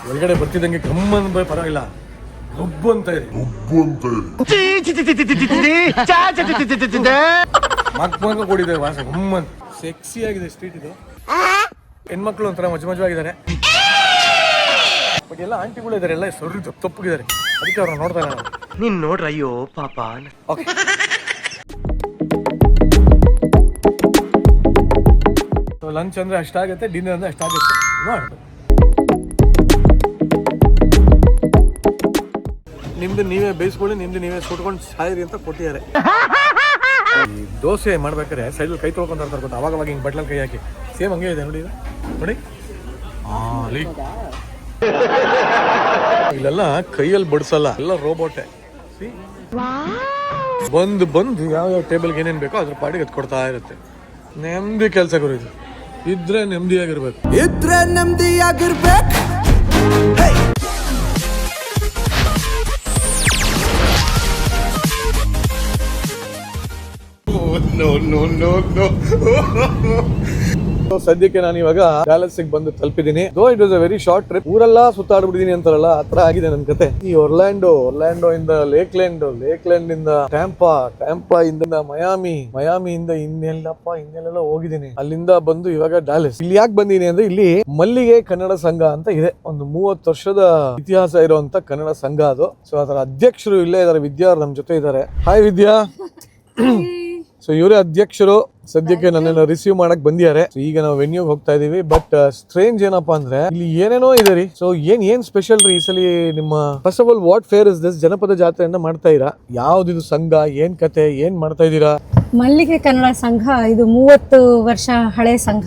ಒಳಗಡೆ ಬರ್ತಿದ್ದಂಗೆ ಗಮ್ಮನ್ ಪರವಾಗಿಲ್ಲ ಒಬ್ಬು ಅಂತ ಇದೆ ಮಕ್ಕ ಕೂಡಿದೆ ವಾಸ ಗಮ್ಮನ್ ಸೆಕ್ಸಿ ಆಗಿದೆ ಸ್ಟ್ರೀಟ್ ಇದು. ಹೆಣ್ಮಕ್ಳು ಒಂಥರ ಮಜವಾಗಿದ್ದಾರೆ, ಬಟ್ ಎಲ್ಲ ಆಂಟಿಗಳು ಇದಾರೆ, ಎಲ್ಲ ಸೊರ್ರಿ ತಪ್ಪಗಿದ್ದಾರೆ, ಅದಕ್ಕೆ ಅವ್ರನ್ನ ನೋಡ್ತಾ ಇಲ್ಲ. ನೀನ್ ನೋಡ್ರ ಅಯ್ಯೋ ಪಾಪ. ಲಂಚ್ ಅಂದ್ರೆ ಅಷ್ಟಾಗುತ್ತೆ, ಡಿನ್ನರ್ ಅಂದ್ರೆ ಅಷ್ಟಾಗುತ್ತೆ. ನಿಮ್ದು ನೀವೇ ಬೇಯಿಸ್ಕೊಳ್ಳಿ, ನಿಮ್ದು ನೀವೇ ಸುಟ್ಕೊಂಡು ಸಾಯಿರಿ ಅಂತ ಕೊಟ್ಟಿದ್ದಾರೆ. ಈ ದೋಸೆ ಮಾಡ್ಬೇಕಾದ್ರೆ ಸೈಡಲ್ಲಿ ಕೈ ತೊಳ್ಕೊಂತ ಇರ್ತಾರೆ ಗೊತ್ತಾ, ಅವಾಗ ಹಿಂಗೆ ಬಟ್ಲಲ್ಲಿ ಕೈ ಹಾಕಿ ಸೇಮ್ ಹಂಗೆ ಇದೆ ನೋಡಿ ನೋಡಿ. ಇಲ್ಲೆಲ್ಲ ಕೈಯಲ್ಲಿ ಬಡಿಸಲ್ಲ, ಎಲ್ಲ ರೋಬೋಟೆ. ಬಂದು ಯಾವ ಟೇಬಲ್ಗೆ ಏನೇನು ಬೇಕೋ ಅದ್ರ ಪಾಡಿಗೆ ಅದು ಕೊಡ್ತಾ ಇರುತ್ತೆ. ನೆಮ್ಮದಿ ಕೆಲಸ ಗುರು, ಇದ್ರೆ ನೆಮ್ಮದಿಯಾಗಿರ್ಬೇಕು. ಸದ್ಯಕ್ಕೆ ನಾನು ಇವಾಗ ಡ್ಯಾಲಸ್ಗೆ ಬಂದು ತಲುಪಿದ್ದೀನಿ. Though it was a very short trip. ಊರೆಲ್ಲ ಸುತ್ತಾಡ್ಬಿಟ್ಟಿದೀನಿ ಅಂತಾರಲ್ಲ, ಆತರ ಆಗಿದೆ ನನ್ನ ಕತೆ. ಈ ಒರ್ಲ್ಯಾಂಡೋ ಇಂದ ಲೇಕ್ಲ್ಯಾಂಡ್ ಇಂದ ಟ್ಯಾಂಪಾ ಇಂದ ಮಯಾಮಿಯಿಂದ ಇನ್ನೆಲ್ಲ ಹೋಗಿದ್ದೀನಿ. ಅಲ್ಲಿಂದ ಬಂದು ಇವಾಗ ಡ್ಯಾಲಸ್. ಇಲ್ಲಿ ಯಾಕೆ ಬಂದೀನಿ ಅಂದ್ರೆ ಇಲ್ಲಿ ಮಲ್ಲಿಗೆ ಕನ್ನಡ ಸಂಘ ಅಂತ ಇದೆ, ಒಂದು 30 ವರ್ಷದ ಇತಿಹಾಸ ಇರುವಂತ ಕನ್ನಡ ಸಂಘ ಅದು. ಸೊ ಅದರ ಅಧ್ಯಕ್ಷರು ಇಲ್ಲೇ ಇದಾರೆ, ವಿದ್ಯಾ ನಮ್ ಜೊತೆ ಇದ್ದಾರೆ. ಹಾಯ್ ವಿದ್ಯಾ. ಸೊ ಇವರೇ ಅಧ್ಯಕ್ಷರು. ಸದ್ಯಕ್ಕೆ ನನ್ನನ್ನು ರಿಸೀವ್ ಮಾಡಕ್ ಬಂದಿದ್ದಾರೆ. ಈಗ ನಾವು ವೆನ್ಯೂಗೆ ಹೋಗ್ತಾ ಇದೀವಿ. ಬಟ್ ಸ್ಟ್ರೇಂಜ್ ಏನಪ್ಪಾ ಅಂದ್ರೆ ಇಲ್ಲಿ ಏನೇನೋ ಇದೆ ರೀ. ಸೊ ಏನ್ ಸ್ಪೆಷಲ್ ರೀ ಈ ಸಲ ನಿಮ್ಮ? First of all what fair is this? ಜನಪದ ಜಾತ್ರೆಯನ್ನ ಮಾಡ್ತಾ ಇರಾ? ಯಾವ್ದಿದು ಸಂಘ, ಏನ್ ಕತೆ, ಏನ್ ಮಾಡ್ತಾ ಇದೀರಾ? ಮಲ್ಲಿಗೆ ಕನ್ನಡ ಸಂಘ ಇದು 30 ವರ್ಷ ಹಳೆ ಸಂಘ.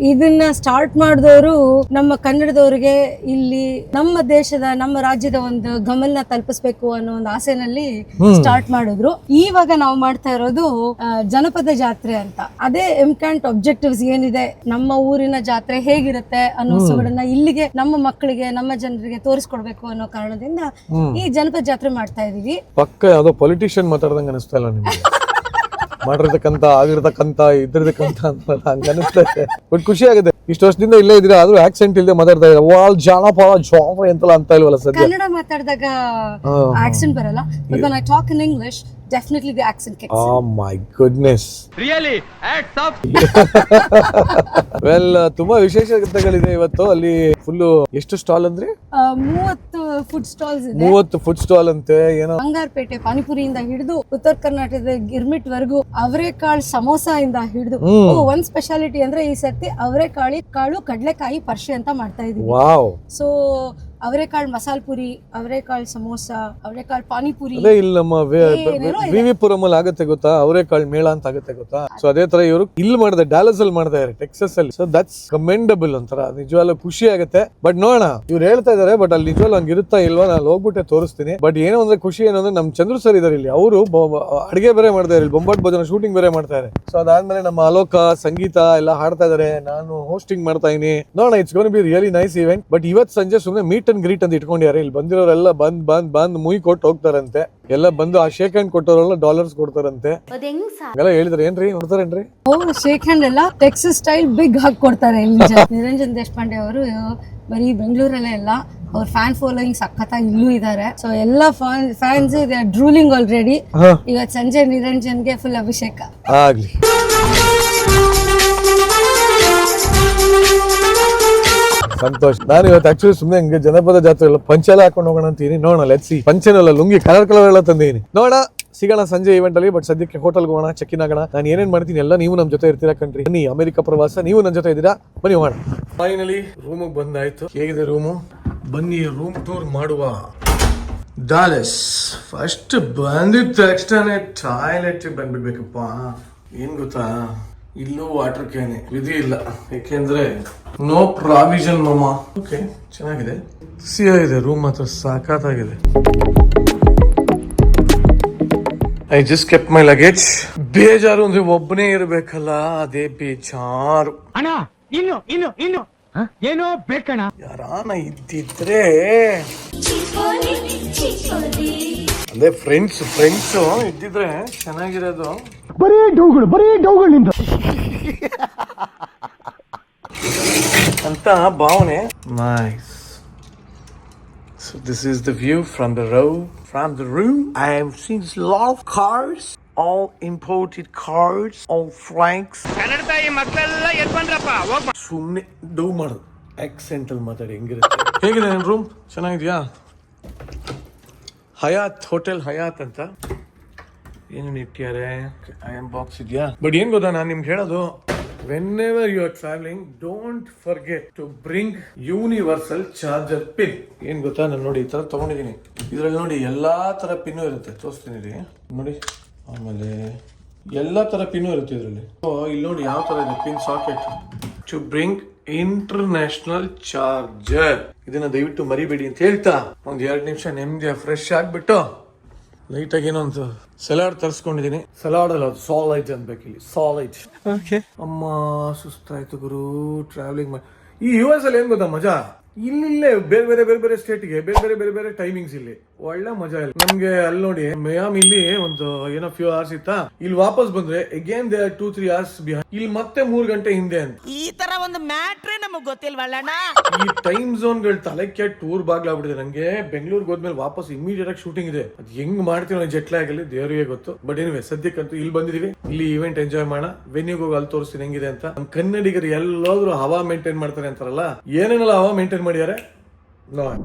ಇದನ್ನ ಸ್ಟಾರ್ಟ್ ಮಾಡಿದವರು ನಮ್ಮ ಕನ್ನಡದವರಿಗೆ ಇಲ್ಲಿ ನಮ್ಮ ದೇಶದ ನಮ್ಮ ರಾಜ್ಯದ ಒಂದು ಗಮನ ತಲುಪಿಸ್ಬೇಕು ಅನ್ನೋ ಒಂದು ಆಸೆನಲ್ಲಿ ಸ್ಟಾರ್ಟ್ ಮಾಡಿದ್ರು. ಇವಾಗ ನಾವು ಮಾಡ್ತಾ ಇರೋದು ಜನಪದ ಜಾತ್ರೆ ಅಂತ. ಅದೇ ಎಂಕ್ಯಾಂಟ್ ಆಬ್ಜೆಕ್ಟಿವ್ಸ್ ಏನಿದೆ, ನಮ್ಮ ಊರಿನ ಜಾತ್ರೆ ಹೇಗಿರುತ್ತೆ ಅನ್ನೋ ಸೊಗಡನ್ನ ಇಲ್ಲಿಗೆ ನಮ್ಮ ಮಕ್ಕಳಿಗೆ ನಮ್ಮ ಜನರಿಗೆ ತೋರಿಸ್ಕೊಡ್ಬೇಕು ಅನ್ನೋ ಕಾರಣದಿಂದ ಈ ಜನಪದ ಜಾತ್ರೆ ಮಾಡ್ತಾ ಇದೀವಿ. ಪಕ್ಕ ಯಾವ್ದೋ ಪೊಲಿಟಿಷಿಯನ್ ಮಾತಾಡ್ದಂಗ ಅನಿಸ್ತಾ ಇಲ್ಲ ನಿಮ್ಗೆ? ಮಾಡಿರ್ತಕ್ಕಂತ ಆಗಿರ್ತಕ್ಕಂತ ಇದ್ರದಕ್ಕಂತ ಹಂಗ ಅನಿಸ್ತದೆ. ಬಟ್ ಖುಷಿ ಆಗುತ್ತೆ. ಇಷ್ಟು ವರ್ಷದಿಂದ ಇಲ್ಲೇ ಇದ್ರೆ ಆದ್ರೂ ಆಕ್ಸೆಂಟ್ ಇಲ್ಲದೆ ಮಾತಾಡ್ತಾ ಇದ್ದಾರೆ. ವಾಲ್ ಜಾನಪದ ಜಾತ್ರೆ ಅಂತಲ್ಲ ಅಂತ ಇಲ್ವಲ್ಲ ಸದ್ಯ? ಕನ್ನಡ ಮಾತಾಡಿದಾಗ ಆಕ್ಸೆಂಟ್ ಬರಲ್ಲ, but when I talk in English definitely the accent kicks in. Oh my goodness, really hats off. well ತುಂಬಾ ವಿಶೇಷತೆಗಳಿದೆ ಇವತ್ತು. ಅಲ್ಲಿ ಫುಲ್ ಎಷ್ಟು ಸ್ಟಾಲ್ ಅಂದ್ರೆ 30 ಫುಡ್ ಸ್ಟಾಲ್ಸ್ ಇದೆ. 30 ಫುಡ್ ಸ್ಟಾಲ್ ಅಂತೆ. ಏನೋ ಬಂಗಾರಪೇಟೆ ಪಾನಿಪುರಿಯಿಂದ ಹಿಡಿದು ಉತ್ತರ ಕರ್ನಾಟಕದ ಗಿರ್ಮಿಟ್ ವರೆಗೂ ಅವರೆಕಾಳು ಸಮೋಸ ಇಂದ ಹಿಡಿದು ಒಂದ್ ಸ್ಪೆಷಾಲಿಟಿ ಅಂದ್ರೆ ಈ ಸರ್ತಿ ಅವರೆಕಾಳು ಕಡ್ಲೆಕಾಯಿ ಪರ್ಷೆ ಅಂತ ಮಾಡ್ತಾ ಇದೀವಿ. ವಾವ್. ಸೊ ಅವರೆಕಾಳು ಮಸಾಲ ಪುರಿ, ಅವರೆಕಾಳು ಸಮೋಸ, ಅವರೆಕಾಳು ಪಾನಿಪುರಿ. ಅದೇ ಇಲ್ಲಿ ನಮ್ಮ ವಿವಿಪುರಂ ಅಲ್ಲಿ ಆಗುತ್ತೆ ಗೊತ್ತಾ, ಅವರೆಕಾಳು ಮೇಳ ಅಂತ ಆಗುತ್ತೆ ಗೊತ್ತಾ. ಸೊ ಅದೇ ತರ ಇವರು ಇಲ್ಲಿ ಮಾಡಿದೆ, ಡ್ಯಾಲಸ್ ಅಲ್ಲಿ ಮಾಡ್ತಾ ಇದ್ದಾರೆ, ಟೆಕ್ಸಸ್ ಅಲ್ಲಿ. ಸೊ ದಟ್ಸ್ ಕಮೆಂಡಬಲ್ ಅಂತಾರ, ನಿಜವಾಗ್ಲೂ ಖುಷಿ ಆಗುತ್ತೆ. ಬಟ್ ನೋಡೋಣ, ಇವ್ರು ಹೇಳ್ತಾ ಇದಾರೆ, ಬಟ್ ಅಲ್ಲಿ ನಿಜವಾಗ್ಲೂ ಹಂಗ ಇರುತ್ತಾ ಇಲ್ವಾ, ನಾನು ಹೋಗ್ಬಿಟ್ಟೆ ತೋರಿಸ್ತೀನಿ. ಬಟ್ ಏನೋ ಅಂದ್ರೆ ಖುಷಿ ಏನಂದ್ರೆ ನಮ್ ಚಂದ್ರು ಸರ್ ಇದಾರೆ ಇಲ್ಲಿ, ಅವರು ಅಡಿಗೆ ಬೇರೆ ಮಾಡ್ತಾ ಇದ್ದಾರೆ, ಬೊಂಬಾಟ್ ಭಜನ ಶೂಟಿಂಗ್ ಬೇರೆ ಮಾಡ್ತಾ ಇದ್ದಾರೆ. ಸೊ ಅದಾದ್ಮೇಲೆ ನಮ್ಮ ಅಲೋಕ ಸಂಗೀತ ಎಲ್ಲ ಹಾಡ್ತಾ ಇದಾರೆ, ನಾನು ಹೋಸ್ಟಿಂಗ್ ಮಾಡ್ತಾ ಇದೀನಿ. ನೋಡೋಣ, it's gonna be really nice event. But ಇವತ್ತು ಸಂಜೆ ಸುಮ್ಮನೆ ಮೀಟ್ ಅಂಡ್ ಗ್ರೀಟ್ ಅಂತ ಇಟ್ಕೊಂಡಿದ್ದಾರೆ. ಇಲ್ಲಿ ಬಂದಿರೋರೆಲ್ಲ ಬಂದ್ ಮುಯಿ ಕೊಟ್ಟು ಹೋಗ್ತಾರಂತೆ. ಎಲ್ಲ ಬಂದು ಆ ಶೇಕ್ ಹ್ಯಾಂಡ್ ಕೊಟ್ಟವರೆಲ್ಲ ಡಾಲರ್ಸ್ ಕೊಡ್ತಾರಂತೆ ಎಲ್ಲ ಹೇಳಿದ್ರೆ. ಏನ್ರಿ ನೋಡ್ತಾರೇನ್ರಿ? ಶೇಕ್ ಹ್ಯಾಂಡ್ ಎಲ್ಲ ಟೆಕ್ಸಸ್ ಸ್ಟೈಲ್ ಬಿಗ್ ಹಾಕಿ ಕೊಡ್ತಾರೆ. ನಿರಂಜನ್ ದೇಶಪಾಂಡೆ ಅವರು ಬರೀ ಬೆಂಗಳೂರಲ್ಲೇ ಎಲ್ಲ, ಅವ್ರ ಫ್ಯಾನ್ ಫಾಲೋಯಿಂಗ್ ಸಖತ್ತಾಗಿ ಇಲ್ಲೂ ಇದ್ದಾರೆ. ಸೊ ಎಲ್ಲ ಫ್ಯಾನ್ಸ್ ಡ್ರೂಲಿಂಗ್ ಆಲ್ರೆಡಿ. ಇವತ್ತು ಸಂಜೆ ನಿರಂಜನ್ಗೆ ಫುಲ್ ಅಭಿಷೇಕ ಆಗ್ಲಿ. ಸಂತೋಷ್. ನಾನು ಇವತ್ತು ಆಕ್ಚುಲಿ ಸುಮ್ಮನೆ ಹಂಗೆ ಜನಪದ ಜಾತ್ರೆ ಎಲ್ಲ ಪಂಚೆಲ್ಲ ಹಾಕೊಂಡು ಹೋಗೋಣ ಅಂತೀನಿ. ನೋಡೋಣ, ಲೆಟ್ಸ್ ಸಿ. ಪಂಚೆನಲ್ಲ ಲುಂಗಿ ಕಲರ್ ಎಲ್ಲ ತಂದಿದ್ದೀನಿ. ನೋಡೋಣ, ಸಿಗೋಣ ಸಂಜೆ ಇವೆಂಟ್ ಅಲ್ಲಿ. ಬಟ್ ಸದ್ಯಕ್ಕೆ ಹೋಟೆಲ್ಗೆ ಹೋಗೋಣ, ಚೆಕ್ ಇನ್ ಆಗೋಣ. ನಾನು ಏನೇನ್ ಮಾಡ್ತೀನಿ ಎಲ್ಲ ನೀವು ನಮ್ ಜೊತೆ ಇರ್ತೀರಾ ಕಣ್ರಿ. ಬನ್ನಿ, ಅಮೆರಿಕ ಪ್ರವಾಸ ನೀವು ನನ್ನ ಜೊತೆ ಇದ್ದೀರಾ, ಬನ್ನಿ ಹೋಗೋಣ. ಫೈನಲಿ ರೂಮಿಗೆ ಬಂದಾಯ್ತು. ಹೇಗಿದೆ ರೂಮು? ಬನ್ನಿ ರೂಮ್ ಟೂರ್ ಮಾಡುವ. ಡಾಲಸ್ ಫಸ್ಟ್ ಬಂದಿದ್ದ ತಕ್ಷಣ ಟಾಯ್ಲೆಟ್ ಬಂದ್ಬಿಡ್ಬೇಕಪ್ಪ. ಏನ್ ಗೊತ್ತಾ, ಇಲ್ಲೂ ವಾಟರ್ ಕ್ಯಾನ್ ವಿಧಿ ಇಲ್ಲ, ಯಾಕೆಂದ್ರೆ ನೋ ಪ್ರಾವಿಷನ್ ಮಮ್ಮ. ಓಕೆ, ಚೆನ್ನಾಗಿದೆ, ಸಿಯಾಗಿದೆ ರೂಮ್ ಮಾತ್ರ ಸಾಕಾಗಿದೆ. I just kept my luggage. ಬೇಜಾರು ಅಂದ್ರೆ ಒಬ್ಬನೇ ಇರ್ಬೇಕಲ್ಲ, ಅದೇ ಬೇಜಾರು. ಇನ್ನು ಏನೋ ಬೇಕಣ, ಯಾರಾನ ಇದ್ದಿದ್ರೆ ಅದೇ ಫ್ರೆಂಡ್ಸ್ ಇದ್ದಿದ್ರೆ ಚೆನ್ನಾಗಿರೋದು. ಬರೀ ಡೌಗಳಿಂದ ಅಂತ ಭಾವನೆ. Nice. So this is the view from the road, from the room. I have seen a lot of cars, all imported cars, all flanks. Kannada ತಾಯಿ ಮಕ್ಕಳೆಲ್ಲ ಎದ್ ಬಂದ್ರಪ್ಪ ಹೋಗ್ ಸುಮ್ಮನೆ ಡೂ ಮಾಡೋದು ಆಕ್ಸೆಂಟ್ ಅಲ್ಲಿ ಮಾತಾಡಿ ಹೆಂಗಿರುತ್ತೆ. ಹೇಗಿದೆ ನನ್ನ ರೂಮ್? ಚೆನ್ನಾಗಿದ್ಯಾ? ಹಯಾತ್ ಹೋಟೆಲ್ ಹಯಾತ್ ಅಂತ ಏನೇನು ಇಟ್ಟಿದ್ದಾರೆ. ಐಎಮ್ ಬಾಕ್ಸ್ ಇದೆಯಾ? ಬಟ್ ಏನ್ ಗೊತ್ತಾ, ನಾನು ನಿಮ್ಗೆ ಹೇಳೋದು, whenever you are traveling, don't forget to bring universal charger pin. ಏನ್ ಗೊತ್ತಾ, ನಾನು ನೋಡಿ ಈ ತರ ತಗೊಂಡಿದ್ದೀನಿ. ಇದ್ರಲ್ಲಿ ನೋಡಿ ಎಲ್ಲಾ ತರ ಪಿನ್ನು ಇರುತ್ತೆ, ತೋರಿಸ್ತೀನಿ ರೀ ನೋಡಿ. ಆಮೇಲೆ ಎಲ್ಲಾ ತರ ಪಿನ್ನು ಇರುತ್ತೆ ಇದ್ರಲ್ಲಿ. ಇಲ್ಲಿ ನೋಡಿ ಯಾವ ತರ ಇದೆ pin socket. To bring international charger. ಇದನ್ನ ದಯವಿಟ್ಟು ಮರಿಬೇಡಿ ಅಂತ ಹೇಳ್ತಾ ಒಂದ್ 2 ನಿಮಿಷ ನೆಮ್ಮದಿಯ ಫ್ರೆಶ್ ಆಗ್ಬಿಟ್ಟು ಲೈಟ್ ಆಗಿ ಏನೊಂದು ಸಲಾಡ್ ತರಿಸ್ಕೊಂಡಿದೀನಿ. ಸಲಾಡ್ ಅಲ್ಲ, ಅದು ಸಾಲೈಟ್ ಅನ್ಬೇಕು ಇಲ್ಲಿ, ಸಾಲೈಟ್. ಅಮ್ಮ ಸುಸ್ತಾಯ್ತು ಗುರು ಟ್ರಾವೆಲಿಂಗ್ ಮಾಡಿ. ಈ US ಅಲ್ಲಿ ಏನ್ ಗೊತ್ತಾ ಮಜಾ, ಇಲ್ಲೇ ಬೇರೆ ಬೇರೆ ಬೇರೆ ಬೇರೆ ಸ್ಟೇಟ್ಗೆ ಬೇರೆ ಬೇರೆ ಬೇರೆ ಬೇರೆ ಟೈಮಿಂಗ್ಸ್. ಇಲ್ಲಿ ಒಳ್ಳೆ ಮಜಾ ಇಲ್ಲ ನಮ್ಗೆ. ಅಲ್ಲಿ ನೋಡಿ ಮಯಾಮ್ ಇಲ್ಲಿ ಒಂದು ಏನೋ ಫ್ಯೂ ಅವರ್ಸ್ ಇತ್ತಾ, ಇಲ್ಲಿ ವಾಪಸ್ ಬಂದ್ರೆ again they are 2-3 hours behind. ಇಲ್ಲಿ ಮತ್ತೆ 3 ಗಂಟೆ ಹಿಂದೆ ಅಂತ. ಈ ತರ ಒಂದು ಮ್ಯಾಟ್ರೇ ನಮಗ್ ಗೊತ್ತಿಲ್ವಲ್ಲಣ್ಣ. ಈ ಟೈಮ್ ಝೋನ್ ಗಳು ತಲೆ ಕೆಟ್ಟ ಟೂರ್ ಬಾಗ್ಲಾಗ್ಬಿಟ್ಟಿದೆ ನಂಗೆ. ಬೆಂಗಳೂರಿಗೆ ಹೋದ್ಮೇಲೆ ವಾಪಸ್ ಇಮಿಡಿಯೇಟ್ ಆಗಿ ಶೂಟಿಂಗ್ ಇದೆ. ಅದು ಹೆಂಗ್ ಮಾಡ್ತೀವಿ ಜೆಟ್ ಲ್ಯಾಗ್ ಅಲ್ಲಿ ದೇವರಿಗೆ ಗೊತ್ತು. ಬಟ್ ಏನಿವೆ ಸದ್ಯಕ್ಕಂತೂ ಇಲ್ಲಿ ಬಂದಿದೀವಿ. ಇಲ್ಲಿ ಇವೆಂಟ್ ಎಂಜಾಯ್ ಮಾಡೋಣ. ವೆನ್ಯೂಗೆ ಹೋಗಿ ಅಲ್ಲಿ ತೋರಿಸ್ತೀನಿ ಹೆಂಗಿದೆ ಅಂತ. ನಮ್ ಕನ್ನಡಿಗರು ಎಲ್ಲಾದ್ರೂ ಹವಾ ಮೇಂಟೈನ್ ಮಾಡ್ತಾರೆ ಅಂತಾರಲ್ಲ, ಏನೇನೆಲ್ಲ ಹವಾ ಮೇಂಟೈನ್ ಮಾಡಿದ್ದಾರೆ ನೋಡಿ.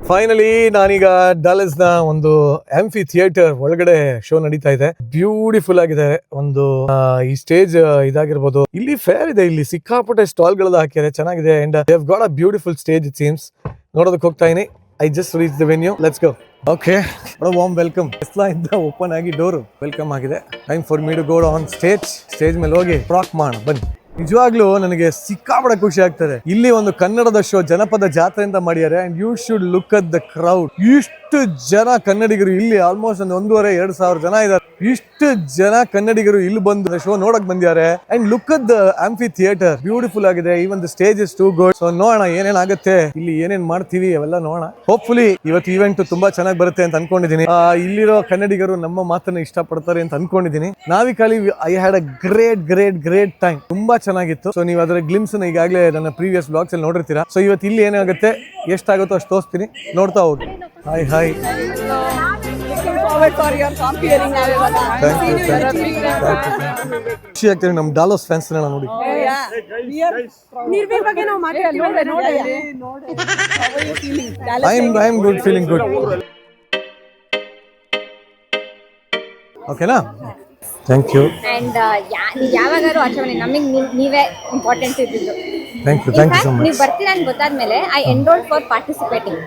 ಫೈನಲಿ ನಾನೀಗ ಡಾಲಸ್ ನ ಒಂದು ಆಂಫಿ ಥಿಯೇಟರ್ ಒಳಗಡೆ ಶೋ ನಡೀತಾ ಇದೆ. ಬ್ಯೂಟಿಫುಲ್ ಆಗಿದೆ. ಒಂದು ಈ ಸ್ಟೇಜ್ ಇದಾಗಿರ್ಬೋದು. ಇಲ್ಲಿ ಫೇರ್ ಇದೆ, ಇಲ್ಲಿ ಸಿಕ್ಕಾಪಟ್ಟೆ ಸ್ಟಾಲ್ ಗಳನ್ನ ಹಾಕಿದ್ದಾರೆ, ಚೆನ್ನಾಗಿದೆ. And they have got a beautiful stage it seems. ನೋಡೋದಕ್ಕೆ ಹೋಗ್ತಾ ಇದೀನಿ. I just reach the venue. Let's go. Okay, warm welcome. Tesla ಇಂದ ಓಪನ್ ಆಗಿ ಡೋರ್ ವೆಲ್ಕಮ್ ಆಗಿದೆ. Time for me to go on stage. Stage ಮೇಲೆ ಹೋಗಿ ಪ್ರಾಕ್ ಮಾಡೋಣ ಬನ್ನಿ. ನಿಜವಾಗ್ಲೂ ನನಗೆ ಸಿಕ್ಕಾಪಟ್ಟೆ ಖುಷಿ ಆಗ್ತದೆ. ಇಲ್ಲಿ ಒಂದು ಕನ್ನಡದ ಶೋ ಜನಪದ ಜಾತ್ರೆ ಅಂತ ಮಾಡಿದ್ದಾರೆ. And you should look at the crowd. ಇಷ್ಟು ಜನ ಕನ್ನಡಿಗರು ಇಲ್ಲಿ ಆಲ್ಮೋಸ್ಟ್ ಒಂದು 1,500-2 ಸಾವಿರ ಜನ ಇದ್ದಾರೆ. ಇಷ್ಟು ಜನ ಕನ್ನಡಿಗರು ಇಲ್ಲಿ ಬಂದು ಶೋ ನೋಡಕ್ ಬಂದಿದ್ದಾರೆ. And look at the amphitheatre ಆಗಿದೆ. Even the stage is too good. So ನೋಡೋಣ ಏನೇನ್ ಆಗುತ್ತೆ, ಇಲ್ಲಿ ಏನೇನ್ ಮಾಡ್ತೀವಿ ಅವೆಲ್ಲ ನೋಡೋಣ. ಹೋಪ್ಫುಲಿ ಇವತ್ತು ಇವೆಂಟ್ ತುಂಬಾ ಚೆನ್ನಾಗಿ ಬರುತ್ತೆ ಅಂತ ಅನ್ಕೊಂಡಿದೀನಿ. ಇಲ್ಲಿರೋ ಕನ್ನಡಿಗರು ನಮ್ಮ ಮಾತನ್ನ ಇಷ್ಟಪಡ್ತಾರೆ ಅಂತ ಅನ್ಕೊಂಡಿದೀನಿ. ನಾವಿಕಲಿ I had a great time. ತುಂಬಾ ಚೆನ್ನಾಗಿತ್ತು. ಸೊ ನೀವು ಅದರ ಗ್ಲಿಮ್ಸ್ ಈಗಾಗಲೇ ನನ್ನ ಪ್ರೀವಿಯಸ್ ಬ್ಲಾಗ್ಸ್ ಅಲ್ಲಿ ನೋಡಿರ್ತೀರಾ. ಸೊ ಇವತ್ತು ಇಲ್ಲಿ ಏನಾಗುತ್ತೆ, ಎಷ್ಟಾಗುತ್ತೋ ಅಷ್ಟು ತೋರಿಸ್ತೀನಿ, ನೋಡ್ತಾ ಹೋಗಿ. ಹಾಯ್ ಖುಷಿ ಆಗ್ತದೆ ನಮ್ಮ ಡಾಲಸ್ ಫ್ಯಾನ್ಸ್ ನೋಡಿ. I am good, feeling good. ಓಕೆನಾ? Thank you. ಅಂಡ್ ಯಾವಾಗಾದ್ರೂ ಆಚರಣೆ ನಮಗೆ ನೀವೇ ಇಂಪಾರ್ಟೆಂಟ್ ಇದ್ದಿದ್ದು. Thank you so much. ನೀವು ಬರ್ತೀರಾ ಅಂತ ಗೊತ್ತಾದ್ಮೇಲೆ I enrolled for participating.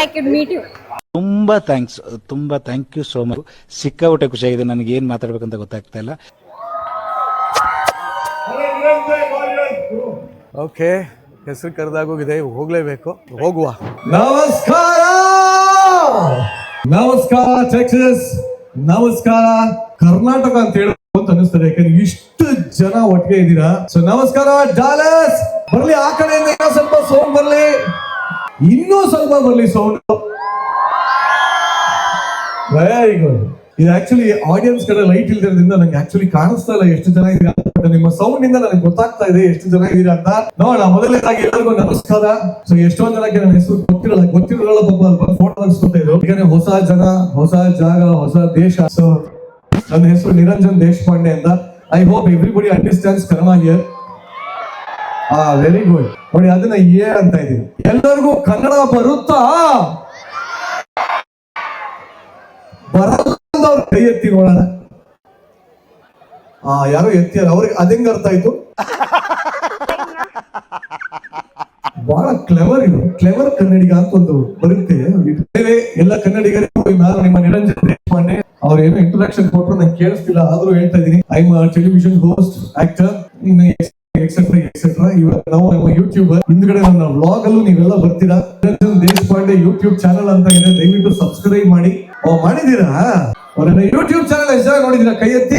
I could meet you. ತುಂಬಾ ಥ್ಯಾಂಕ್ ಯು ಸೋ ಮಚ್. ಸಿಕ್ಕಾಪಟ್ಟೆ ಖುಷಿಯಾಗಿದೆ. ನನಗೆ ಏನ್ ಮಾತಾಡ್ಬೇಕಂತ ಗೊತ್ತಾಗ್ತಾ ಇಲ್ಲ. ಓಕೆ, ಹೆಸರು ಕರೆದಾಗೋಗಿದೆ, ಹೋಗ್ಲೇಬೇಕು. ಹೋಗುವ. ನಮಸ್ಕಾರ ಟೆಕ್ಸಸ್, ನಮಸ್ಕಾರ ಕರ್ನಾಟಕ ಅಂತ ಹೇಳ್ಬೇಕು ಅಂತ ಅನಿಸ್ತದೆ, ಯಾಕಂದ್ರೆ ಇಷ್ಟು ಜನ ಒಟ್ಟಿಗೆ ಇದ್ದೀರಾ. ಸೊ ನಮಸ್ಕಾರ ಡಾಲಸ್. ಬರ್ಲಿ ಆ ಕಡೆಯಿಂದ ಇನ್ನೂ ಸ್ವಲ್ಪ ಸೌಂಡ್ ಬರ್ಲಿ, ಇನ್ನೂ ಸ್ವಲ್ಪ ಬರ್ಲಿ ಸೌಂಡ್. Very good. ಇದು ಆಕ್ಚುಲಿ ಆಡಿಯನ್ಸ್ ಕಡೆ ಲೈಟ್ ಇಲ್ದಿರೋದ್ರಿಂದ ನಂಗೆ ಆಕ್ಚುಲಿ ಕಾಣಿಸ್ತಾ ಇಲ್ಲ ಎಷ್ಟು ಜನ ಇದೀರಾ. ನಿಮ್ಮ ಸೌಂಡ್ ಇಂದ ನನಗೆ ಗೊತ್ತಾಗ್ತಾ ಇದೆ ಎಷ್ಟು ಜನ ಇದೀರಾ ಅಂತ. ನೋಡೋಣ. ಮೊದಲನೇದಾಗಿ ಎಲ್ಲರಿಗೂ ನಮಸ್ಕಾರ. ಸೊ ಎಷ್ಟೊಂದ್ ಜನಕ್ಕೆ ನನ್ನ ಹೆಸರು ಗೊತ್ತಿರೋಲ್ಲ ಪಾಪ ಫೋಟೋ ಅನ್ಸ್ಕೊತಾ ಇದ್ರು. ಈಗ ಹೊಸ ಜನ, ಹೊಸ ಜಾಗ, ಹೊಸ ದೇಶ. ಸೊ ನನ್ನ ಹೆಸರು ನಿರಂಜನ್ ದೇಶಪಾಂಡೆ ಅಂತ. I hope everybody understands Kannada here. Very good. ನೋಡಿ ಅದನ್ನ ಅಂತ ಇದೀನಿ. ಎಲ್ಲರಿಗೂ ಕನ್ನಡ ಬರುತ್ತಾ? ಬರಲ್ಲ ಅವ್ರ ಕೈ ಎತ್ತಿ ನೋಡೋಣ. ಯಾರೋ ಎತ್ತಿಯಾರ, ಅವ್ರಿಗೆ ಅದಂಗ ಅರ್ಥ ಆಯ್ತು. ಬಹಳ ಕ್ಲೆವರ್ ಕನ್ನಡಿಗ ಅಂತ ಒಂದು ಬರುತ್ತೆ. ಎಲ್ಲ ಕನ್ನಡಿಗರಿಗೂ ನಾನು ನಿಮ್ಮ ನಿರಂಜನ್ ದೇಶಪಾಂಡೆ. ಅವ್ರು ಏನೋ ಇಂಟ್ರೊಡಕ್ಷನ್ ಕೊಟ್ಟರು ನಂಗೆ ಕೇಳಿಸ್ತಿಲ್ಲ, ಆದ್ರೂ ಹೇಳ್ತಾ ಇದೀನಿ. I am television host, actor. Etcetera etcetera. ಇವತ್ತು ನಾವು ನಮ್ಮ ಯೂಟ್ಯೂಬರ್ ಹಿಂದ್ಗಡೆ ನನ್ನ ವ್ಲಾಗ್ ಅಲ್ಲೂ ನೀವೆಲ್ಲ ಬರ್ತೀರಾ. ದೇಶಪಾಂಡೆ ಯೂಟ್ಯೂಬ್ ಚಾನಲ್ ಅಂತ ಇದೆ, ದಯವಿಟ್ಟು ಸಬ್ಸ್ಕ್ರೈಬ್ ಮಾಡಿ. ಮಾಡಿದೀರಾ? ಅವರ ಯೂಟ್ಯೂಬ್ ಚಾನಲ್ ಎಷ್ಟು ಜನ ನೋಡಿದೀರಾ? ಕೈ ಎತ್ತಿ.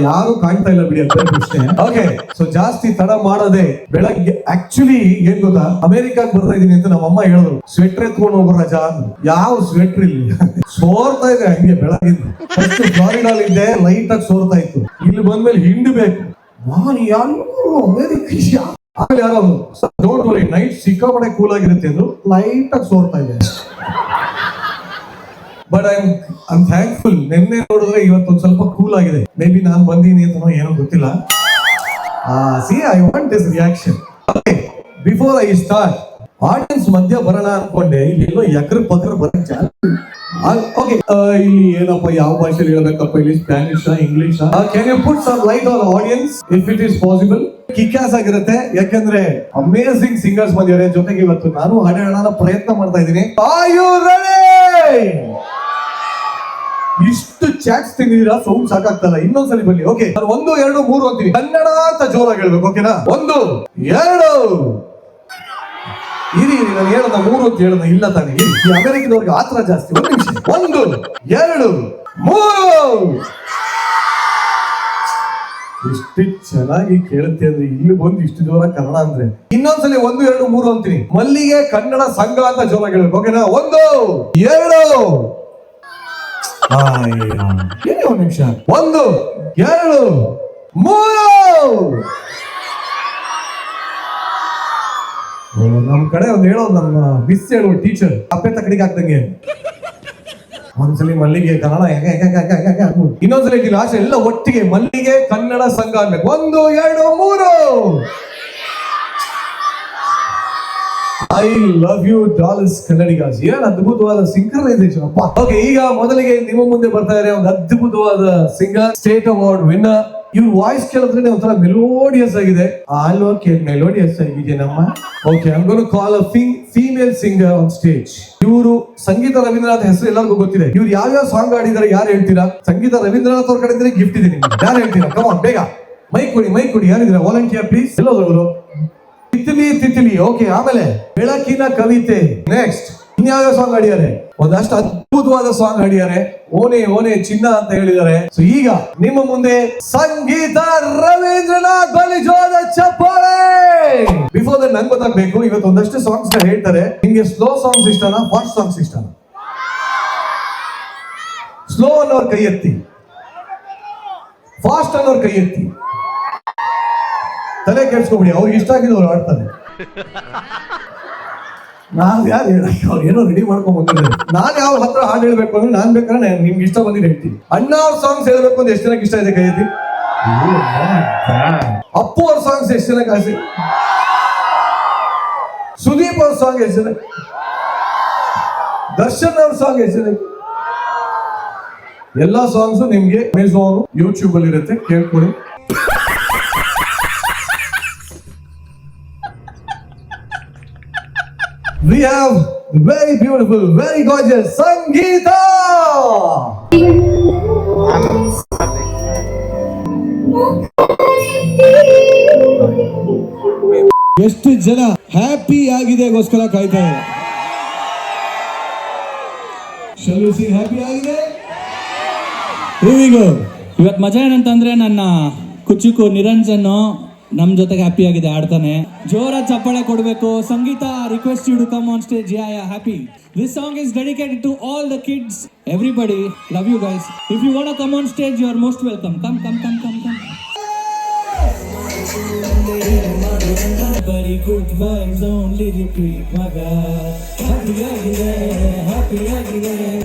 ಯಾರು ಕಾಣ್ತಾ ಇಲ್ಲ ಬಿಡಿ ಅಂತ ಪ್ರಶ್ನೆ. ಓಕೆ, ಸೊ ಜಾಸ್ತಿ ತಡ ಮಾಡದೆ ಬೆಳಗ್ಗೆ ಆಕ್ಚುಲಿ ಏನ್ ಗೊತ್ತಾ, ಅಮೆರಿಕಾಗ್ ಬರ್ತಾ ಇದೀನಿ ಅಂತ ನಮ್ಮ ಅಮ್ಮ ಹೇಳಿದ್ರು. ಸ್ವೆಟರ್ ಎತ್ಕೊಂಡು ಹೋಗೋ ರಜಾ. ಯಾವ ಸ್ವೆಟರ್ ಇಲ್ಲ, ಸೋರ್ತಾ ಇದೆ ಹಂಗೆ ಬೆಳಗಿಂದ. ಫಸ್ಟ್ ಫ್ಲಾರಿಡಾಲ್ ಇದ್ದೆ, ಲೈಟ್ ಆಗಿ ಸೋರ್ತಾ ಇತ್ತು. ಇಲ್ಲಿ ಬಂದ್ಮೇಲೆ ಹಿಂಡ್ಬೇಕು. ಅಮೆರಿಕ ಆಮೇಲೆ ಯಾರು ಡೋಂಟ್ ವರಿ, ನೈಟ್ ಸಿಕ್ಕಾಪಟ್ಟೆ ಕೂಲ್ ಆಗಿರುತ್ತೆ ಅಂದ್ರು, ಲೈಟ್ ಆಗಿ ಸೋರ್ತಾ ಇದೆ. But I am thankful. ನಿನ್ನೆ ನೋಡಿದ್ರೆ ಇವತ್ತೊಂದು ಸ್ವಲ್ಪ ಕೂಲ್ ಆಗಿದೆ. ಮೇ ಬಿ ನಾನು ಬಂದೀನಿ ಅಂತ ಏನೋ ಗೊತ್ತಿಲ್ಲ. C I want this reaction. Before I start, audience ಮಧ್ಯ ಬರೋಣ ಅನ್ಕೊಂಡೆ, ಇಲ್ಲಿ ಎಲ್ಲೋ ಎಕರ್ ಪಕ್ರ ಬರಕ್ ಓಕೆ. ಇಲ್ಲಿ ಏನಪ್ಪ, ಯಾವ ಭಾಷೆಯಲ್ಲಿ ಹೇಳ್ಬೇಕಪ್ಪ? ಇಲ್ಲಿ Spanish, English? Can you put some light on audience if it is possible? Kickass ಆಗಿರುತ್ತೆ, ಯಾಕಂದ್ರೆ ಅಮೇಸಿಂಗ್ ಸಿಂಗರ್ಸ್ ಬಂದಿದ್ದಾರೆ ಜೊತೆಗೆ. ಇವತ್ತು ನಾನು ಹಾಡೋಣ ಪ್ರಯತ್ನ ಮಾಡ್ತಾ ಇದ್ದೀನಿ. Are you ready? ಇಷ್ಟು ಚಾಟ್ಸ್ ತಿಂದಿದ್ದೀರಾ, ಸೌಂಡ್ ಸಾಕಾಗ್ತಲ್ಲ. ಇನ್ನೊಂದ್ಸಲಿ ಬನ್ನಿ. ಓಕೆ, 1 2 3 ಅಂತೀನಿ. ಕನ್ನಡ ಅಂತ ಜೋರಾಗಿ ಹೇಳ್ಬೇಕು, ಓಕೆನಾ? 1 2 ಇರಿ ನಾನು ಹೇಳದ 3 ಅಂತ ಹೇಳದ ಇಲ್ಲ ತಾನೆ. ಈ ಅಮೆರಿಕದವ್ರಿಗೆ ಆತರ ಜಾಸ್ತಿ. 1 ನಿಮಿಷ. 1 2 3. ಎಷ್ಟು ಚೆನ್ನಾಗಿ ಕೇಳುತ್ತೆ ಅಂದ್ರೆ, ಇಲ್ಲಿ ಬಂದು ಇಷ್ಟು ಜೋರ ಕನ್ನಡ ಅಂದ್ರೆ. ಇನ್ನೊಂದ್ಸಲಿ 1 2 3 ಅಂತೀನಿ. ಮಲ್ಲಿಗೆ ಕನ್ನಡ ಸಂಘ ಅಂತ ಜೋರಾಗಿ ಹೇಳ್ಬೇಕು, ಓಕೆನಾ? 1 2 1 ನಿಮಿಷ. 1 2 3. ನಮ್ ಕಡೆ ಒಂದು ಹೇಳೋದು, ನಮ್ಮ ಮಿಸ್ ಹೇಳೋ ಟೀಚರ್ ಅಪ್ಪೆ ತಕಡಿಗೆ ಹಾಕ್ದಂಗೆ. ಒಂದ್ಸಲಿ ಮಲ್ಲಿಗೆ ಕನ್ನಡ, ಇನ್ನೊಂದ್ಸಲಿ ಆಸೆ ಎಲ್ಲ ಒಟ್ಟಿಗೆ ಮಲ್ಲಿಗೆ ಕನ್ನಡ ಸಂಘ ಅನ್ಬೇಕು. 1 2 3. I love you Dallas Kannadigas. ಏನ್ ಅದ್ಭುತವಾದ ಸಿಂಕ್ರನೈಸೇಷನ್ ಅಪ್ಪ. ಓಕೆ, ಈಗ ಮೊದಲಿಗೆ ನಿಮ್ಮ ಮುಂದೆ ಬರ್ತಾ ಇದ್ದಾರೆ ಒಂದು ಅದ್ಭುತವಾದ ಸಿಂಗರ್, ಸ್ಟೇಟ್ ಅವಾರ್ಡ್ ವಿನ್ನರ್. ಇವ್ರ ವಾಯ್ಸ್ ಕೇಳಿದ್ರೆ ಒಂಥರ ಮೆಲೋಡಿಯಸ್ ಆಗಿದೆ. ಮೆಲೋಡಿಯಸ್ ಆಗಿದೆ ನಮ್ಮ. Okay, I am gonna call a female singer on stage. ಇವರು ಸಂಗೀತ ರವೀಂದ್ರನಾಥ್ ಹೆಸರು ಎಲ್ಲರಿಗೂ ಗೊತ್ತಿದೆ. ಇವ್ರು ಯಾವ್ಯಾವ ಸಾಂಗ್ ಆಡಿದಾರೆ ಯಾರು ಹೇಳ್ತೀರಾ? ಸಂಗೀತ ರವೀಂದ್ರನಾಥ್ ಅವ್ರ ಕಡೆ ಗಿಫ್ಟ್ ಇದೆ ನಿಮ್ಗೆ. ಯಾರು ಹೇಳ್ತೀರಾ? ಕಮಾನ್, ಬೇಗ ಮೈಕ್ ಕೊಡಿ. ಯಾರಿದ್ದೀರಾ? Volunteer please. ಎಲ್ಲೋದ್ರು? ತಿತಿಲಿ. ಓಕೆ, ಆಮೇಲೆ ಬೆಳಕಿನ ಕವಿತೆ. ನೆಕ್ಸ್ಟ್ ಇನ್ಯಾವ ಸಾಂಗ್ ಹಾಡಿದ್ದಾರೆ? ಒಂದಷ್ಟು ಅದ್ಭುತವಾದ ಸಾಂಗ್ ಹಾಡಿದ್ದಾರೆ. ಓನೆ ಓನೆ ಚಿನ್ನ ಅಂತ ಹೇಳಿದ್ದಾರೆ. ಸೊ ಈಗ ನಿಮ್ಮ ಮುಂದೆ ಸಂಗೀತ ರವೀಂದ್ರನಾಥ್. ಬಲಿ ಜೋರ ಚಪ್ಪಾಳೆ. ಬಿಫೋರ್ ದಟ್ ನಂಗೆ ಗೊತ್ತಾಗ್ಬೇಕು, ಇವತ್ತು ಒಂದಷ್ಟು ಸಾಂಗ್ಸ್ ಹೇಳ್ತಾರೆ. ನಿಮ್ಗೆ ಸ್ಲೋ ಸಾಂಗ್ಸ್ ಇಷ್ಟನಾ, ಫಾಸ್ಟ್ ಸಾಂಗ್ಸ್ ಇಷ್ಟನಾ? ಸ್ಲೋ ಅನ್ನೋರ್ ಕೈ ಎತ್ತಿ, ಫಾಸ್ಟ್ ಅನ್ನೋರ್ ಕೈ ಎತ್ತಿ. ತಲೆ ಕೆಡ್ಸ್ಕೊಬಿಡಿ, ಅವ್ರಿಗೆ ಇಷ್ಟ ಆಗಿದ್ದು ಅವ್ರು ಆಡ್ತಾರೆ. ನಾವ್ ಯಾರು ಹೇಳಕ್ಕೆ, ಅವ್ರು ಏನೋ ರೆಡಿ ಮಾಡ್ಕೊಂಡ್ ಬಂದಿದ್ದಾರೆ. ನಾನ್ ಯಾವ ಹತ್ರ ಹಾಡು ಹೇಳ್ಬೇಕು ಅಂದ್ರೆ ನಾನ್ ಬೇಕಾದ್ರೆ ನಿಮ್ಗೆ ಇಷ್ಟ ಬಂದಿದ್ದು ಹೇಳ್ತೀನಿ. ಅಣ್ಣ ಅವ್ರ ಸಾಂಗ್ಸ್ ಹೇಳ್ಬೇಕು ಅಂದ್ರೆ ಎಷ್ಟು ಜನಕ್ಕೆ ಇಷ್ಟ ಇದೆ? ಕೈ ಎತ್ತಿ. ಅಪ್ಪು ಅವ್ರ ಸಾಂಗ್ಸ್ ಎಷ್ಟು ಜನಕ್ಕೆ ಆಸೆ? ಸುದೀಪ್ ಅವ್ರ ಸಾಂಗ್ ಎಷ್ಟು ಜನ? ದರ್ಶನ್ ಅವ್ರ ಸಾಂಗ್ ಎಷ್ಟು ಜನ? ಎಲ್ಲಾ ಸಾಂಗ್ಸ್ ನಿಮ್ಗೆ ಅಮೆಝಾನ್ ಯೂಟ್ಯೂಬ್ ಅಲ್ಲಿ ಇರುತ್ತೆ, ಕೇಳ್ಕೊಳ್ಳಿ. We have very beautiful, very gorgeous Sangeeta. ಎಷ್ಟು ಜನ ಹ್ಯಾಪಿ ಆಗಿದೆಗೋಸ್ಕರ ಕಾಯ್ತಾ ಇದ್ದಾರೆ? Shall we sing happy ಆಗಿದೆ? Here we go. ಇವತ್ತು ಮಜಾ ಏನಂತಂದ್ರೆ ನನ್ನ ಕುಚುಕು ನಿರಂಜನ್ ನಮ್ ಜೊತೆಗೆ ಹ್ಯಾಪಿ ಆಗಿದೆ, ಆಡ್ತಾನೆ. ಜೋರ ಚಪ್ಪಾಳೆ ಕೊಡ್ಬೇಕು. Sangeetha, request you to come on stage. Yeah happy. This song is dedicated to all the kids. Everybody, love you guys. If you wanna come on stage, you are most welcome. Come. Very good vibes only repeat, maga. Happy agide, happy agide.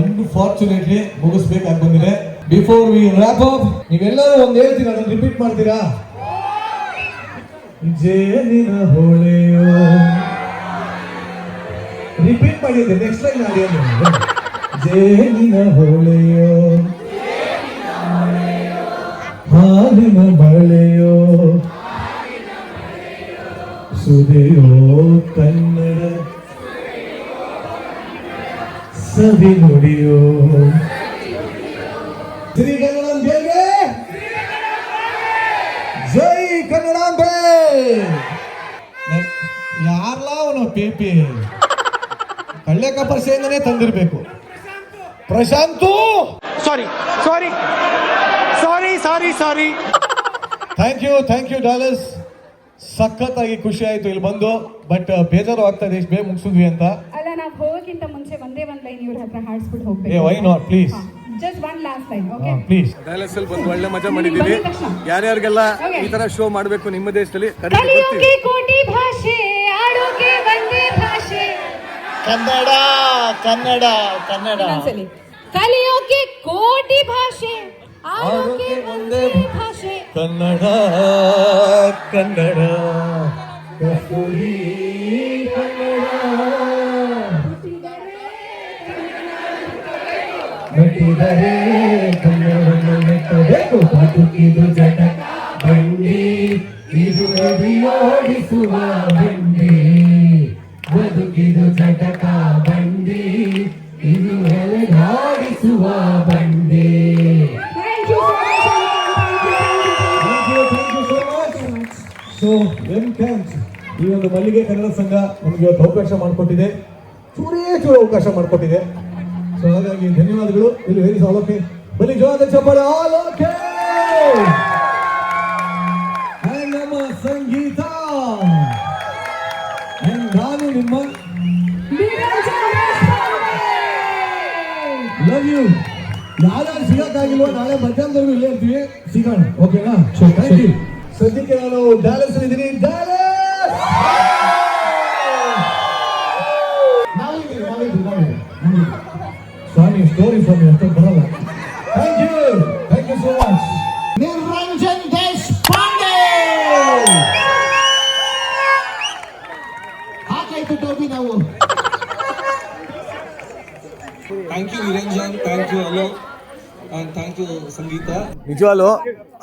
Unfortunately ಮುಗಿಸ್ಬೇಕಾಗಿ ಬಂದಿದೆ. Before V wrap up, ನೀವೆಲ್ಲರೂ ಒಂದು ಹೇಳ್ತೀರಾ, ಅದನ್ನ repeat ಮಾಡ್ತೀರಾ? ಜೇನಿನ ಹೊಳೆಯೋ. Repeat ಮಾಡಿದ್ದೆ, next line ಆಡಿ. ಜೇನಿನ ಹೊಳೆಯೋ, ಹಾಲಿನ ಮಳೆಯೋ, ಸುದೆಯೋ ಕನ್ನಡ ಸವಿ ನುಡಿಯೋ. ಶ್ರೀ ಕನ್ನಡಾಂಬೆಗೆ ಜೈ ಕನ್ನಡಾಂಬೆ. ಯಾರ್ಲ ಅವನು ಪೇಪಿ ಕಳ್ಳೆಕ ಪರಿಚಯದಿಂದನೇ ತಂದಿರ್ಬೇಕು. Prashanth sorry sorry sorry sorry sorry. Thank you dollars. ಸಖತ್ತಾಗಿ ಖುಷಿ ಆಯ್ತು ಇಲ್ಲಿ ಬಂದು. ಬಟ್ ಬೇಜಾರು ಆಗ್ತಾ ಇದೆ ಇಷ್ಟು ಬೇಗ ಮುಗಿಸಿದ್ವಿ ಅಂತ. ಅಲ್ಲ, ನಾವು ಹೋಗೋಕ್ಕಿಂತ ಮುಂಚೆ ಒಂದೇ ಒಂದು ಲೈನ್ ಇವ್ರ ಹತ್ರ ಹಾಡ್ಸ್ಬಿಟ್ಟು ಏ ಹೋಗ್ಬೇಕು. Why not, please just one last line, okay? Please. Dallas ಅಲ್ಲಿ ಬಂದು ಒಳ್ಳೆ ಮಜಾ ಮಾಡಿದ್ದೀವಿ. ಯಾರ್ಯಾರಿಗೆಲ್ಲ ಈ ತರ ಶೋ ಮಾಡಬೇಕು ನಿಮ್ಮ ದೇಶದಲ್ಲಿ ಕಲಿಯೋಕೆ ಕೋಟಿ ಭಾಷೆ, ಆಡೋಕೆ ಒಂದೇ ಭಾಷೆ. ಕನ್ನಡ ಕನ್ನಡ ಕನ್ನಡ. ಇನ್ನೊಂದ್ಸಲಿ. ಕಲಿಯೋಕೆ ಕೋಟಿ ಭಾಷೆ, ಆಡೋಕೆ ಒಂದೇ ಭಾಷೆ. ಕನ್ನಡ ಕನ್ನಡ ಕಸ್ತೂರಿ ಕನ್ನಡ. ಮೆಟ್ಟಿದರೆ ಕನ್ನಡವನ್ನು ಮೆಟ್ಟಬೇಕು. ಬದುಕಿದು ಜಟ ಬಂಡಿ, ಇದು ಓಡಿಸುವ ಬಂಡಿ. ಬದುಕಿದು ಜಟಕ ಬಂಡಿ, ಇದು ಓಡಿಸುವ ಬಂಡಿ. So when thanks. ಈ ಒಂದು ಮಲ್ಲಿಗೆ ಕನ್ನಡ ಸಂಘ ನಮಗೆ ಇವತ್ತು ಅವಕಾಶ ಮಾಡಿಕೊಟ್ಟಿದೆ, ಚೂರೇ ಅವಕಾಶ ಮಾಡಿಕೊಟ್ಟಿದೆ. ಸೊ ಹಾಗಾಗಿ ಧನ್ಯವಾದಗಳು. ಇಲ್ಲಿ ವೆರಿ ಆಲ್ ಓಕೆ. ಬನ್ನಿ ಜೋರಾದ ಚಪ್ಪಾಳೆ. All okay. ನಮ್ಮ ಸಂಗೀತ ನಾನು ನಿಮ್ಮ ಲವ್ ಯು. ಯಾರ್ಯಾರು ಸಿಗಕ್ಕಾಗಿಲ್ವೋ ನಾಳೆ ಮಧ್ಯಾಹ್ನದವರೆಗೂ ಇಲ್ಲೇ ಇರ್ತೀವಿ, ಸಿಗೋಣ. ಓಕೆನಾ? Thank you. ಸದ್ಯಕ್ಕೆ ನಾನು ಡ್ಯಾಲಸ್ ಅಲ್ಲಿ ಇದ್ದೀನಿ. ಡ್ಯಾಲಸ್ ಸ್ವಾಮಿ ಸ್ಟೋರಿ ಸ್ವಾಮಿ ಅಷ್ಟೇ ಬರಲ್ಲ. Thank you so much. Niranjan Deshpande ಹಾಕಾಯ್ತು ಟೋಪಿ ನಾವು. Thank you Niranjan, thank you ಅಲೋ, ಅಂಡ್ ಥ್ಯಾಂಕ್ ಯು ಸಂಗೀತ. ನಿಜವಾಗ್ಲೂ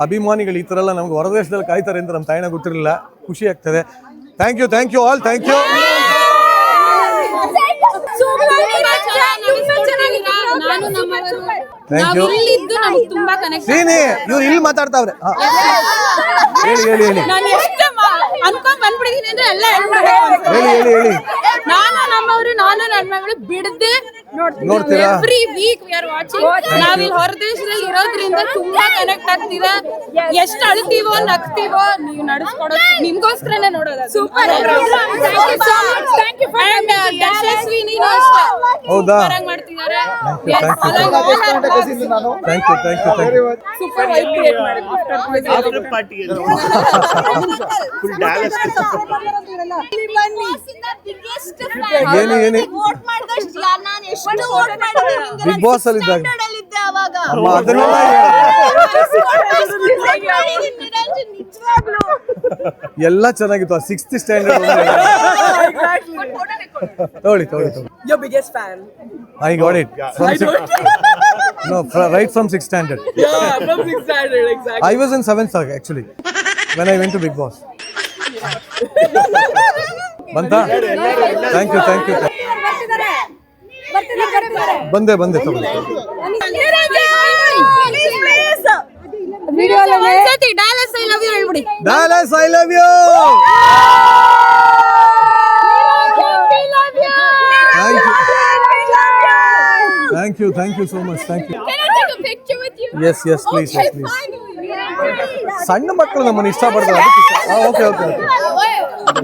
ಅಭಿಮಾನಿಗಳು ಈ ಥರ ಎಲ್ಲ ನಮ್ಗೆ ಹೊರದೇಶದಲ್ಲಿ ಕಾಯ್ತಾರೆ ಅಂತ ನಮ್ಮ ತಾಯಿನ ಗೊತ್ತಿರಲಿಲ್ಲ. ಖುಷಿ ಆಗ್ತದೆ. Thank you all. Thank you. Srini ಇವ್ರು ಇಲ್ಲಿ ಮಾತಾಡ್ತಾವ್ರೆ. ಹೇಳಿ ನಾನು ನಮ್ಮವರು, ನಾನು ನನ್ನ ಮಗಳು ಬಿಡದೆ ನೋಡ್ತೀರಾ? Every week we are watching. ನಾವಿಲ್ಲಿ ಹೊರ ದೇಶದಲ್ಲಿ ಇರೋದ್ರಿಂದ ತುಂಬಾ ಕನೆಕ್ಟ್ ಆಗ್ತಿದೆ. ಎಷ್ಟು ಅಳ್ತೀವೋ ನಗ್ತೀವೋ ನೀವು ನಡೆಸ್ಕೊಡೋದು ನಿಮ್ಗೋಸ್ಕರನೇ ನೋಡೋದು. ಸೂಪರ್. ಯಶಸ್ವಿ ನೀನು ಅಷ್ಟೇ ಹೌದಾ? ಸೂಪರ್ ಆಗಿ ಮಾಡ್ತಿದ್ದಾರೆ. Thank you. Super vibe create ಮಾಡಿದ್ರು ಆಫ್ಟರ್ ಪಾರ್ಟಿ ಫುಲ್ ಡಾಲಸ್. ಏನು ವೋಟ್ ಮಾಡಿದಷ್ಟು ನಾನು ಎಷ್ಟು ವೋಟ್ ಮಾಡಿದ್ದೀನಿ ಬಿಗ್ ಬಾಸ್ ಅಲ್ಲಿ ಇದ್ದಾಗ ಕನ್ನಡದಲ್ಲಿದ್ದೆ ಅವಾಗ. ಅಮ್ಮ ಅದನ್ನೆಲ್ಲ ಎಲ್ಲ ಚೆನ್ನಾಗಿತ್ತು. ಆ 6th ಸ್ಟ್ಯಾಂಡರ್ಡ್ ತಗೊಳ್ಳಿ. Your biggest fan. I got it. Right from 6th standard. Yeah, from 6th standard, exactly. I was in 7th actually when I went to Big Boss. Banta? Thank you. ಬಂದೆ ತಗೊಳ್ಳಿ. Dallas I love you ಹೇಳ್ಬಿಡಿ. Dallas I love you. Thank you so much. Thank you. Can I take a picture with you? Yes, please. Okay, Please. finally. ಸಣ್ಣ ಮಕ್ಕಳು ನಮ್ಮನ್ನು ಇಷ್ಟಪಡ್ತಾರೆ. Okay.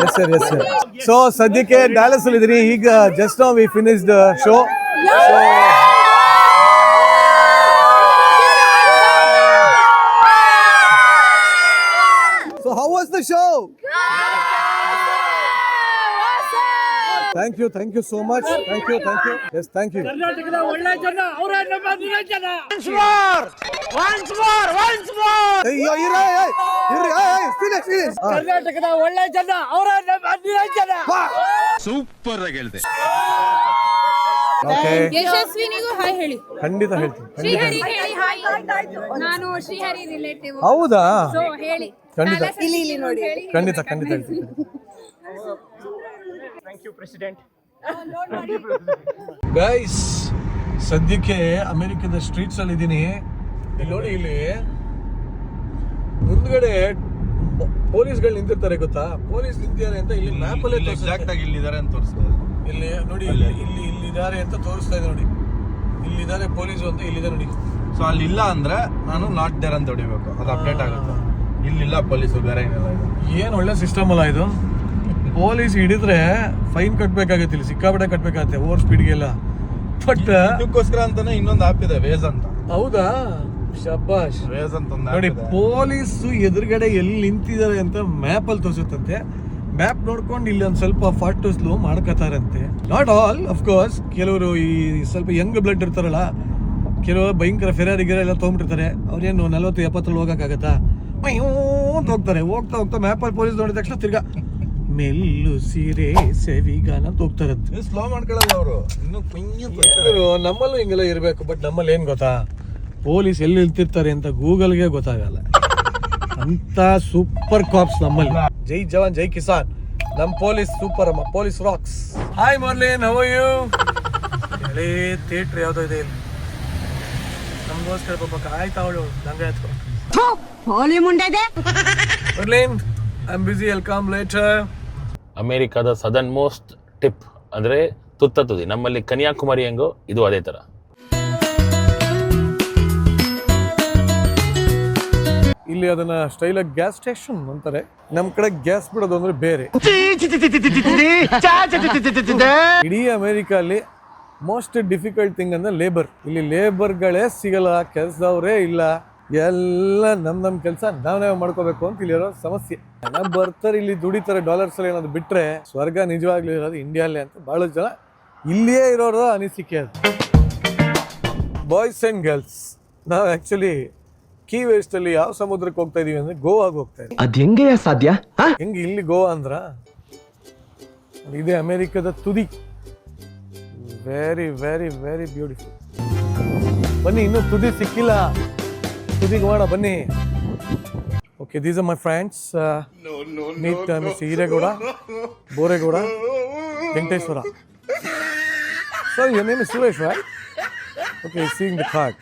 Yes sir. So ಸದ್ಯಕ್ಕೆ Dallas ಅಲ್ಲಿ ಇದ್ರಿ. ಈಗ just now we finished show. So how was the show? Thank you so much. Thank you. Yes, thank you. ಕರ್ನಾಟಕದ ಒಳ್ಳೆ ಜನ ಅವರೇ ನಮ್ಮ ನಿರಂಜನ. Once more. ಅಯ್ಯೋ ಇರ ಕರ್ನಾಟಕದ ಒಳ್ಳೆ ಜನ ಅವರ ನಿರಂಜನ. ಓಕೆ, ಯಶಸ್ವಿನಿಗೂ ಹಾಯ್ ಹೇಳಿ. ಖಂಡಿತ ಹೇಳ್ತೀನಿ. ಶ್ರೀಹರಿ ಹೇಳಿ ಹಾಯ್. ನಾನು ಶ್ರೀಹರಿ ರಿಲೇಟಿವ್. ಹೌದಾ? ಸೊ ಹೇಳಿ. ಖಂಡಿತ ಇಲ್ಲಿ ನೋಡಿ. ಖಂಡಿತ ಖಂಡಿತ ಹೇಳ್ತೀನಿ. Thank you president. ಗೈಸ್, ಸದ್ಯಕ್ಕೆ ಅಮೆರಿಕದ ಸ್ಟ್ರೀಟ್ಸ್ ಅಲ್ಲಿ ಇದ್ದೀನಿ. ಇಲ್ಲಿ ನೋಡಿ, ಇಲ್ಲಿ ಮುಂದ್ಗಡೆ ಪೊಲೀಸ್ಗಳು ನಿಂತಿರ್ತಾರೆ ಗೊತ್ತಾ? ಪೊಲೀಸ್ ನಿಂತಿದ್ದಾರೆ ಅಂತ ಇಲ್ಲಿ ಮ್ಯಾಪ್ ಅಲ್ಲೇ ಎಕ್ಸಾಕ್ಟ್ ಆಗಿ ಇಲ್ಲಿದ್ದಾರೆ ಅಂತ ತೋರಿಸ್ತಾರೆ. ಇಲ್ಲಿ ನೋಡಿ, ಇಲ್ಲಿದ್ದಾರೆ ಅಂತ ತೋರಿಸ್ತಾ ಇದೆ ನೋಡಿ. ಇಲ್ಲಿದ್ದಾರೆ ಪೊಲೀಸ್ ಅಂತ, ಇಲ್ಲಿದೆ ನೋಡಿ. ಸೊ ಅಲ್ಲಿ ಇಲ್ಲ ಅಂದ್ರೆ ನಾನು ನಾಟ್ ದೇರ್ ಅಂತ ಹೊಡಿಬೇಕು, ಅದು ಅಪ್ಡೇಟ್ ಆಗುತ್ತೆ. ಇಲ್ಲಿಲ್ಲ ಪೊಲೀಸು, ಬೇರೆ ಏನಿಲ್ಲ. ಇದು ಏನ್ ಒಳ್ಳೆ ಸಿಸ್ಟಮ್ ಅಲ್ಲ ಇದು. ಪೊಲೀಸ್ ಹಿಡಿದ್ರೆ ಫೈನ್ ಕಟ್ಬೇಕಾಗತ್ತೆ, ಇಲ್ಲಿ ಸಿಕ್ಕಾಪಟ್ಟೆ ಕಟ್ಬೇಕಾಗತ್ತೆ ಓವರ್ ಸ್ಪೀಡ್ಗೆಲ್ಲ. ಬಟ್ ಇದಕ್ಕೋಸ್ಕರ ಅಂತಾನೆ ಇನ್ನೊಂದು ಆಪ್ ಇದೆ, ವೇಸ್ ಅಂತ. ಹೌದಾ? ಶಬ್ಬಾಷ್. ವೇಸ್ ಅಂತ ಒಂದು ನೋಡಿ, ಪೊಲೀಸು ಎದುರುಗಡೆ ಎಲ್ಲಿ ನಿಂತಿದ್ದಾರೆ ಅಂತ ಮ್ಯಾಪ್ ಅಲ್ಲಿ ತೋರಿಸುತ್ತಂತೆ. ಮ್ಯಾಪ್ ನೋಡ್ಕೊಂಡು ಇಲ್ಲಿ ಒಂದು ಸ್ವಲ್ಪ ಫಾಸ್ಟ್ ಸ್ಲೋ ಮಾಡ್ಕೋತಾರಂತೆ. Not all, of course. ಕೆಲವರು ಈ ಸ್ವಲ್ಪ ಯಂಗ್ ಬ್ಲಡ್ ಇರ್ತಾರಲ್ಲ, ಕೆಲವರು ಭಯಂಕರ ಫೆರಾರಿ ಗಿರ ಎಲ್ಲ ತೊಗೊಂಡಿರ್ತಾರೆ. ಅವ್ರೇನು 40-70 ಹೋಗಕ್ಕಾಗತ್ತಾ? ಅಂತ ಹೋಗ್ತಾರೆ. ಹೋಗ್ತಾ ಹೋಗ್ತಾ ಮ್ಯಾಪಲ್ಲಿ ಪೊಲೀಸ್ ನೋಡಿದ ತಕ್ಷಣ ತಿರ್ಗಾ ಮೆಲ್ಲು ಸೀರೆ ಸೆವಿಗಾನ ಅಂತ ಹೋಗ್ತಾರಂತೆ. ಸ್ಲೋ ಮಾಡ್ಕೊಳ್ಳಲ್ಲ ಅವರು, ಇನ್ನು ನಮ್ಮಲ್ಲೂ ಹಿಂಗೆಲ್ಲ ಇರಬೇಕು. ಬಟ್ ನಮ್ಮಲ್ಲಿ ಏನ್ ಗೊತ್ತಾ, ಪೊಲೀಸ್ ಎಲ್ಲಿ ನಿಲ್ತಿರ್ತಾರೆ ಅಂತ ಗೂಗಲ್ಗೆ ಗೊತ್ತಾಗಲ್ಲ. ಅಂತ ಸೂಪರ್ ಕಾಪ್ಸ್ ನಮ್ಮಲ್ಲಿ. ಜೈ ಜವಾನ್ ಜೈ ಕಿಸಾನ್. ನಮ್ ಪೊಲೀಸ್ ಸೂಪರ್ ಅಮ್ಮ, police rocks. Hi Marlin, how are you? ಹಳೇ ಥಿಯೇಟರ್ ಯಾವ್ದೋ ಇದೆ ಇಲ್ಲಿ ನಮ್ಗೋಸ್ಕರ. ಪಾಪ ಕಾಯ್ತಾ ಅವಳು ನಂಗೆ ಎತ್ಕೊಂಡು. Marlin, I am busy, I'll come later. ಅಮೆರಿಕಾದ ಸದರ್ನ್ ಮೋಸ್ಟ್ ಟಿಪ್ ಅಂದ್ರೆ ತುತ್ತ ತುದಿ. ನಮ್ಮಲ್ಲಿ ಕನ್ಯಾಕುಮಾರಿ ಹೆಂಗೋ ಇದು ಅದೇ ತರ. ಇಲ್ಲಿ ಅದನ್ನ ಸ್ಟೈಲ್ ಆಗಿ ಗ್ಯಾಸ್ ಸ್ಟೇಷನ್ ಅಂತಾರೆ. ನಮ್ ಕಡೆ ಗ್ಯಾಸ್ ಬಿಡೋದು ಅಂದ್ರೆ ಬೇರೆ. ಇಡೀ ಅಮೆರಿಕಲ್ಲಿ ಮೋಸ್ಟ್ ಡಿಫಿಕಲ್ಟ್ ಥಿಂಗ್ ಅಂದ್ರೆ ಲೇಬರ್. ಇಲ್ಲಿ ಲೇಬರ್ಗಳೇ ಸಿಗಲ್ಲ, ಕೆಲ್ಸದವ್ರೇ ಇಲ್ಲ. ಎಲ್ಲ ನಮ್ ಕೆಲಸ ನಾವೇ ಮಾಡ್ಕೋಬೇಕು ಅಂತ ಇಲ್ಲಿರೋ ಸಮಸ್ಯೆ. ಜನ ಬರ್ತಾರೆ, ಇಲ್ಲಿ ದುಡಿತಾರೆ ಡಾಲರ್ಸ್ ಅಲ್ಲಿ. ಏನಾದ್ರು ಬಿಟ್ರೆ ಸ್ವರ್ಗ ನಿಜವಾಗ್ಲೂ ಇರೋದು ಇಂಡಿಯಾಲೇ ಅಂತ ಬಹಳ ಜನ ಇಲ್ಲಿಯೇ ಇರೋರ ಅನಿಸಿಕೆ ಅದು. ಬಾಯ್ಸ್ ಅಂಡ್ ಗರ್ಲ್ಸ್, ನಾವು ಆಕ್ಚುಲಿ ಕೀ ವೆಸ್ಟ್ ಅಲ್ಲಿ ಯಾವ ಸಮುದ್ರಕ್ಕೆ ಹೋಗ್ತಾ ಇದೀವಿ ಅಂದ್ರೆ ಗೋವಾಗೆ ಹೋಗ್ತಾ ಇದೀವಿ. ಅದ್ ಹೆಂಗೆ ಸಾಧ್ಯ? ಹೆಂಗೆ ಇಲ್ಲಿ ಗೋವಾ ಅಂದ್ರ ಇದೇ ಅಮೆರಿಕದ ತುದಿ. Very very very beautiful. ಬನ್ನಿ, ಇನ್ನೂ ತುದಿ ಸಿಕ್ಕಿಲ್ಲ, ತುದಿಗೆ ಹೋಗೋಣ ಬನ್ನಿ. Okay, these are my friends. Meet mister Hiregowda, Boregowda, Venkateshwara. Sorry, your name is Suresh, right? Okay, seeing the card.